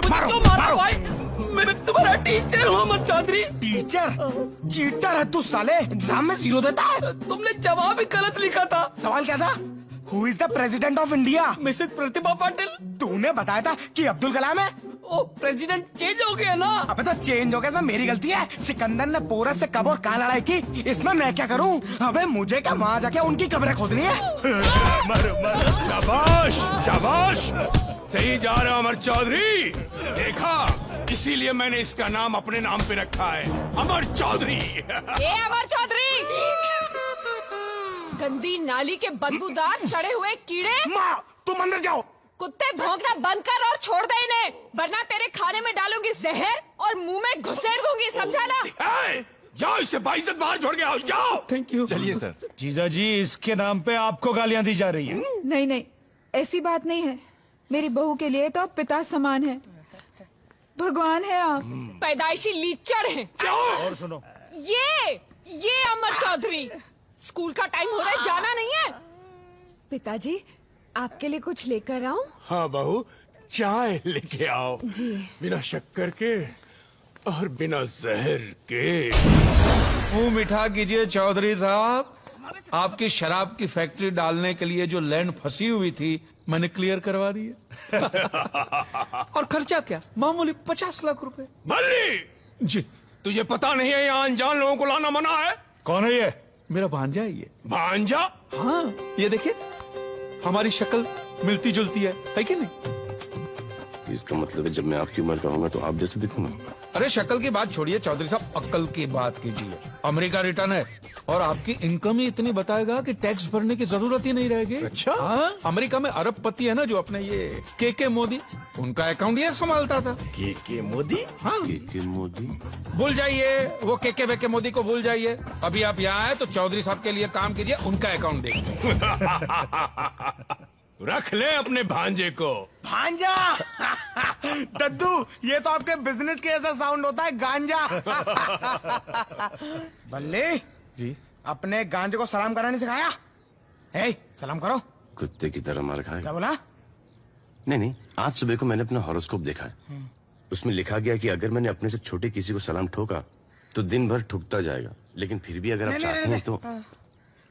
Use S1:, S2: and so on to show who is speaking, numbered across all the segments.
S1: क्यों मारो भाई? मैं तुम्हारा टीचर हूँ अमर चौधरी।
S2: टीचर? चीटर है तू साले, एग्जाम में 0 देता है।
S1: तुमने जवाब ही गलत लिखा था।
S2: सवाल क्या था? Who is the president of India?
S1: Mrs Pratibha Patil.
S2: तूने बताया था कि अब्दुल कलाम है।
S1: ओ प्रेसिडेंट चेंज हो गया ना।
S2: अबे तो चेंज हो गया, इसमें मेरी गलती है। सिकंदर ने पोरस से कब और कहाँ लड़ाई की, इसमें मैं क्या करूँ? अबे मुझे क्या वहाँ जाके उनकी कब्रें खोदनी है?
S3: शाबाश शाबाश, सही जा रहे हो अमर चौधरी। देखा, इसीलिए मैंने इसका नाम अपने नाम पे रखा है, अमर चौधरी।
S4: ये अमर चौधरी, गंदी नाली के बदबूदार सड़े हुए कीड़े।
S2: माँ तुम अंदर जाओ।
S4: कुत्ते भौंकना बंद कर और छोड़ दे इन्हें, वरना तेरे खाने में डालूंगी जहर और मुंह में घुसेड़ दूंगी, समझा ना?
S3: जाओ, इसे बाइज्जत बाहर छोड़ के आओ, जाओ।
S1: Thank you.
S5: चलिए सर।
S6: जीजा जी, इसके नाम पे आपको गालियां दी जा रही है।
S7: नहीं नहीं, ऐसी बात नहीं है। मेरी बहू के लिए तो आप पिता समान है, भगवान है आप।
S4: पैदाइशी लीचड़ हैं।
S6: और सुनो,
S4: ये अमर चौधरी, स्कूल का टाइम हो रहा है, जाना नहीं है? पिताजी, आपके लिए कुछ लेकर आऊं?
S3: हाँ बहू, चाय लेके आओ।
S4: जी।
S3: बिना शक्कर के और बिना जहर के।
S5: मुंह मीठा कीजिए चौधरी साहब, आपकी शराब की फैक्ट्री डालने के लिए जो लैंड फंसी हुई थी मैंने क्लियर करवा दी है। और खर्चा क्या, मामूली 50 लाख रुपए।
S3: बल्ली
S5: जी।
S3: तुझे पता नहीं है यहाँ अनजान लोगों को लाना मना है?
S5: कौन है ये? मेरा भांजा है ये।
S3: भांजा?
S5: हाँ, ये देखिए, हमारी शक्ल मिलती जुलती है कि नहीं?
S8: इसका मतलब है जब मैं आपकी उम्र का होऊंगा तो आप जैसे दिखूंगा।
S5: अरे शक्ल की बात छोड़िए चौधरी साहब, अक्ल की बात कीजिए। अमेरिका रिटर्न है और आपकी इनकम ही इतनी बताएगा कि टैक्स भरने की जरूरत ही नहीं रहेगी।
S3: अच्छा?
S5: हाँ, अमेरिका में अरबपति है ना जो अपने ये के मोदी, उनका अकाउंट ये संभालता था।
S3: के मोदी?
S5: हाँ,
S8: के मोदी?
S5: भूल जाइए वो के मोदी को, भूल जाइए। अभी आप यहाँ आए तो चौधरी साहब के लिए काम कीजिए, उनका अकाउंट देखिए।
S3: रख ले अपने भांजे को।
S2: भांजा? दद्दू, ये तो आपके बिजनेस के ऐसा साउंड होता है, गांजा। बल्ले
S5: जी,
S2: अपने गांजे को सलाम करना नहीं सिखाया? हे, सलाम करो।
S8: कुत्ते की तरह मार खाएगा।
S2: क्या बोला?
S8: नहीं, आज सुबह को मैंने अपना हॉरोस्कोप देखा है। उसमें लिखा गया कि अगर मैंने अपने से छोटे किसी को सलाम ठोका तो दिन भर ठुकता जाएगा, लेकिन फिर भी अगर आप चाहते हैं तो।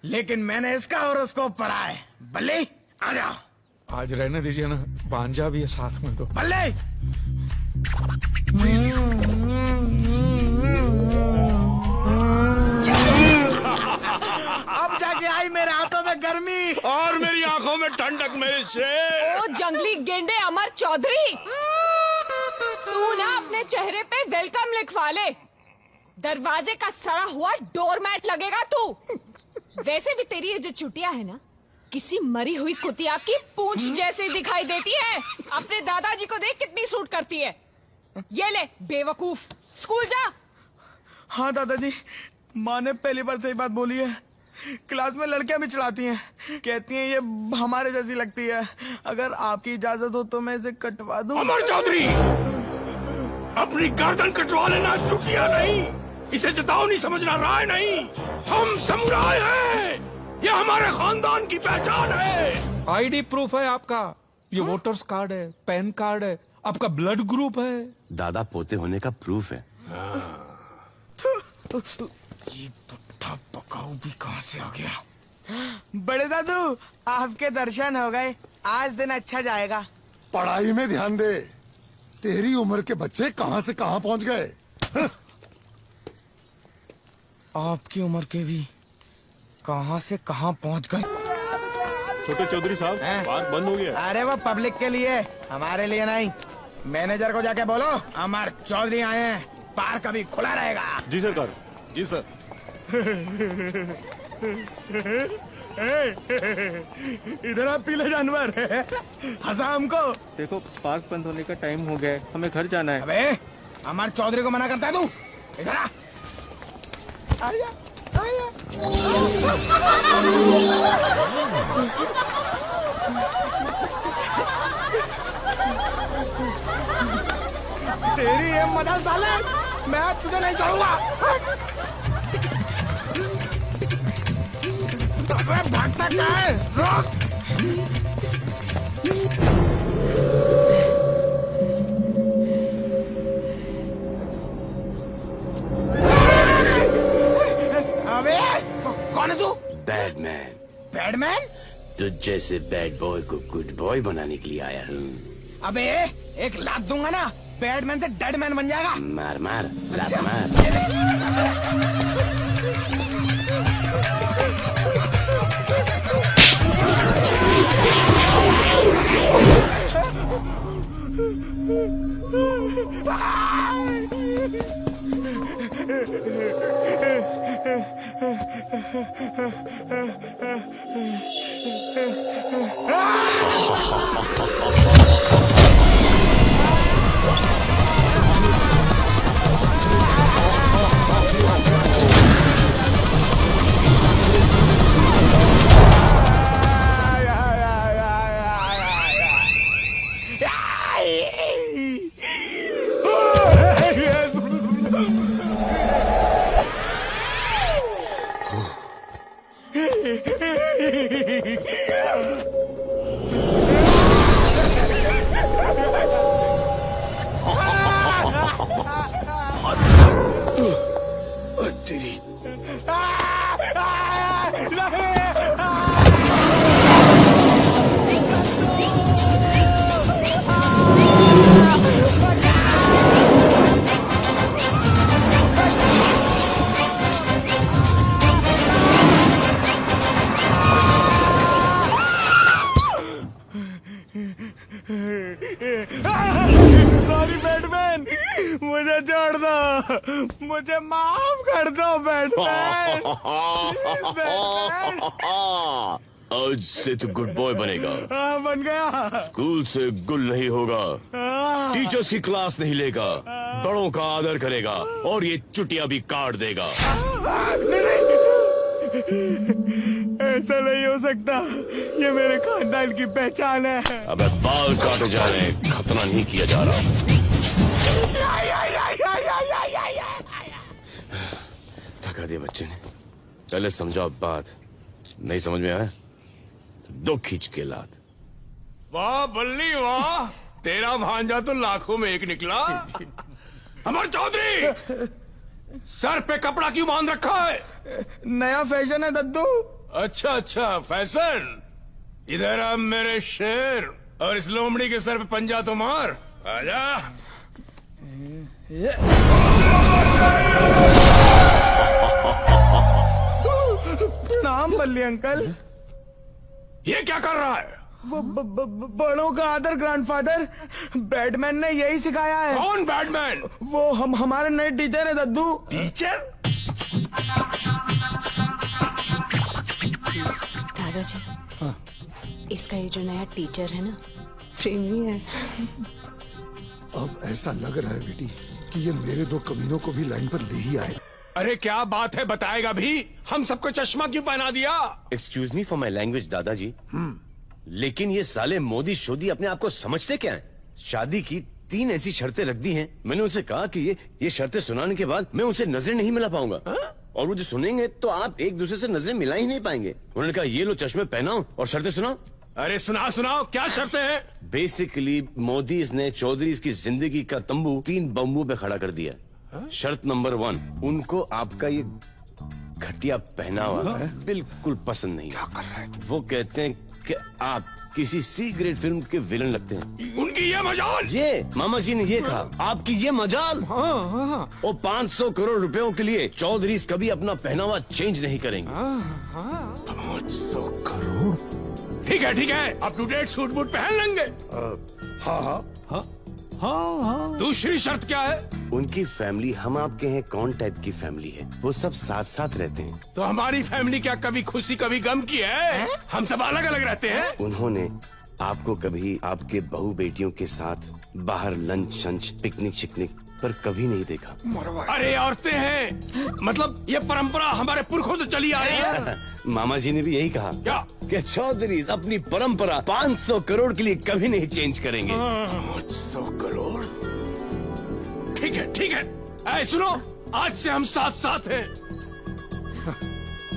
S2: लेकिन मैंने इसका हॉरोस्कोप पढ़ा है। बल्ले आ जाओ।
S5: आज रहने दीजिए ना, भांजा भी है साथ में तो।
S2: बल्ले अब जाके आई मेरे हाथों में गर्मी
S3: और मेरी आंखों में ठंडक, मेरे शेर।
S4: ओ जंगली गेंडे अमर चौधरी, तू ना अपने चेहरे पे वेलकम लिखवा ले, दरवाजे का सड़ा हुआ डोरमैट लगेगा तू। वैसे भी तेरी ये जो चुटिया है ना, किसी मरी हुई कुतिया की पूंछ जैसी दिखाई देती है। अपने दादाजी को देख कितनी सूट करती है। ये ले बेवकूफ, स्कूल जा।
S2: हाँ दादाजी, माँ ने पहली बार सही बात बोली है। क्लास में लड़कियां भी चिढ़ाती हैं, कहती हैं ये हमारे जैसी लगती है। अगर आपकी इजाजत हो तो मैं इसे कटवा दूं।
S3: अमर चौधरी, अपनी गर्दन कटवा लेना, चुटिया नहीं। इसे जताओ नहीं समझना, राय नहीं। हम समुराय हैं, ये हमारे खानदान की पहचान है।
S5: आईडी प्रूफ है आपका, ये वोटर्स कार्ड है, पैन कार्ड है, आपका ब्लड ग्रुप है।
S8: दादा पोते होने का प्रूफ है।
S2: ये पुट्ठा पकाऊ भी कहाँ से आ गया? बड़े दादू, आपके दर्शन हो गए, आज दिन अच्छा जाएगा।
S9: पढ़ाई में ध्यान दे, तेरी उम्र के बच्चे कहाँ से कहाँ पहुँच गए।
S2: आपकी उम्र के भी कहाँ से कहाँ पहुँच गए।
S3: छोटे चौधरी साहब, पार्क बंद हो गया।
S2: अरे वो पब्लिक के लिए, हमारे लिए नहीं। मैनेजर को जाके बोलो अमर चौधरी आए हैं, पार्क अभी खुला रहेगा।
S3: जी सरकार। जी सर।
S2: इधर आप पीले जानवर हंसा हमको।
S1: देखो पार्क बंद होने का टाइम हो गया है, हमें घर जाना है।
S2: अबे अमर चौधरी को मना करता है तू? इधर आ। आया, आया। तेरी ये मदद साले, मैं तुझे नहीं छोड़ूंगा। अबे भागता क्या है? रोक।
S8: तुझ जैसे बैड बॉय को गुड बॉय बनाने के लिए आया हूँ।
S2: अबे एक लात दूंगा ना, बैडमैन से डेड मैन बन जाएगा।
S8: मार मार लात मार।
S2: सॉरी बैटमैन, मुझे छोड़ दो, मुझे माफ कर दो बैटमैन।
S8: आज से तू गुड बॉय बनेगा।
S2: हाँ, बन गया।
S8: स्कूल से गुल नहीं होगा, टीचर्स की क्लास नहीं लेगा, बड़ों का आदर करेगा और ये चुटिया भी काट देगा।
S2: नहीं, ऐसा नहीं हो सकता, ये मेरे खानदान की पहचान है।
S8: अबे बाल काटे जा रहे हैं, खतना नहीं किया जा रहा। थका दिया बच्चे ने, पहले समझाओ बात, नहीं समझ में आया तो दो खींच के लात।
S3: वाह बल्ली वाह, तेरा भांजा तो लाखों में एक निकला। अमर चौधरी, सर पे कपड़ा क्यों बांध रखा है?
S2: नया फैशन है दद्दू।
S3: अच्छा अच्छा, फैशन। इधर आ मेरे शेर, और इस लोमड़ी के सर पे पंजा तो मार। आजा।
S2: प्रणाम बल्ली अंकल।
S3: ये क्या कर रहा है?
S2: वो बड़ों का आदर ग्रैंडफादर, बैटमैन ने यही सिखाया है।
S3: कौन बैटमैन?
S2: वो हमारे नए टीचर है दद्दू।
S3: टीचर?
S4: दादाजी, इसका ये जो नया टीचर है ना, प्रेमी है।
S9: अब ऐसा लग रहा है बेटी कि ये मेरे दो कमीनों को भी लाइन पर ले ही आए।
S3: अरे क्या बात है, बताएगा भी? हम सबको चश्मा क्यों पहना दिया?
S8: Excuse me for my language दादाजी, लेकिन ये साले मोदी शोदी अपने आप को समझते क्या है? शादी की 3 ऐसी शर्तें रख दी हैं। मैंने उनसे कहा कि ये शर्तें सुनाने के बाद मैं उनसे नजरें नहीं मिला पाऊंगा। और वो जो सुनेंगे तो आप एक दूसरे से नजरें मिला ही नहीं पाएंगे। उन्होंने कहा ये लो चश्मे पहनाओ और शर्तें सुनाओ।
S3: अरे सुनाओ, क्या शर्तें हैं?
S8: बेसिकली मोदी ने चौधरी की जिंदगी का तंबू 3 बम्बू पे खड़ा कर दिया। शर्त नंबर 1, उनको आपका ये घटिया पहनावा बिल्कुल पसंद नहीं। क्या कर रहा है? वो कहते हैं कि आप किसी सी ग्रेड फिल्म के विलन लगते हैं।
S3: उनकी ये मजाल।
S8: ये मामा जी ने ये कहा, आपकी ये मजाल। और 500 करोड़ रुपयों के लिए चौधरी कभी अपना पहनावा चेंज नहीं करेंगे।
S3: 500 करोड़? ठीक है, up to date suit boot पहन लेंगे।
S9: हाँ।
S3: दूसरी शर्त क्या है?
S8: उनकी फैमिली हम आपके हैं कौन टाइप की फैमिली है, वो सब साथ साथ रहते हैं।
S3: तो हमारी फैमिली क्या कभी खुशी कभी गम की है? हम सब अलग अलग रहते हैं।
S8: उन्होंने आपको कभी आपके बहू बेटियों के साथ बाहर लंच शंच पिकनिक शिकनिक पर कभी नहीं देखा।
S3: अरे औरतें हैं, मतलब ये परंपरा हमारे पुरखों से चली आ रही है।
S8: मामा जी ने भी यही कहा
S3: क्या?
S8: कि चौधरी अपनी परंपरा 500 करोड़ के लिए कभी नहीं चेंज करेंगे।
S3: 500 करोड़? ठीक है। ऐ सुनो, आज से हम साथ साथ हैं।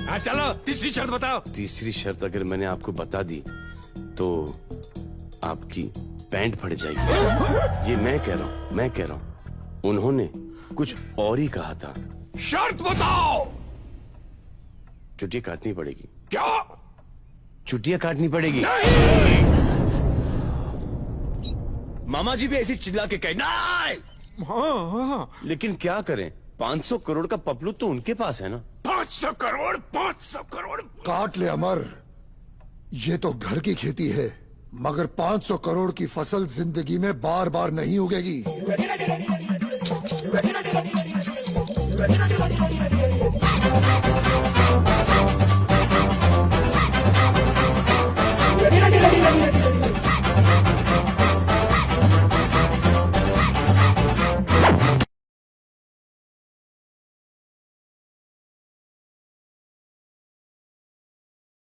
S3: हाँ चलो, तीसरी शर्त बताओ।
S8: तीसरी शर्त अगर मैंने आपको बता दी तो आपकी पैंट फट जाएगी। ये मैं कह रहा हूँ। उन्होंने कुछ और ही कहा था।
S3: शर्त बताओ।
S8: छुट्टी काटनी पड़ेगी।
S3: क्या?
S8: छुट्टियां काटनी पड़ेगी।
S3: नहीं,
S8: मामा जी भी ऐसी चिल्ला के कहे नहीं।
S3: हाँ,
S8: लेकिन क्या करें, 500 करोड़ का पपलू तो उनके पास है ना।
S3: 500 करोड़, 500 करोड़।
S9: काट ले अमर, ये तो घर की खेती है, मगर 500 करोड़ की फसल जिंदगी में बार बार नहीं उगेगी।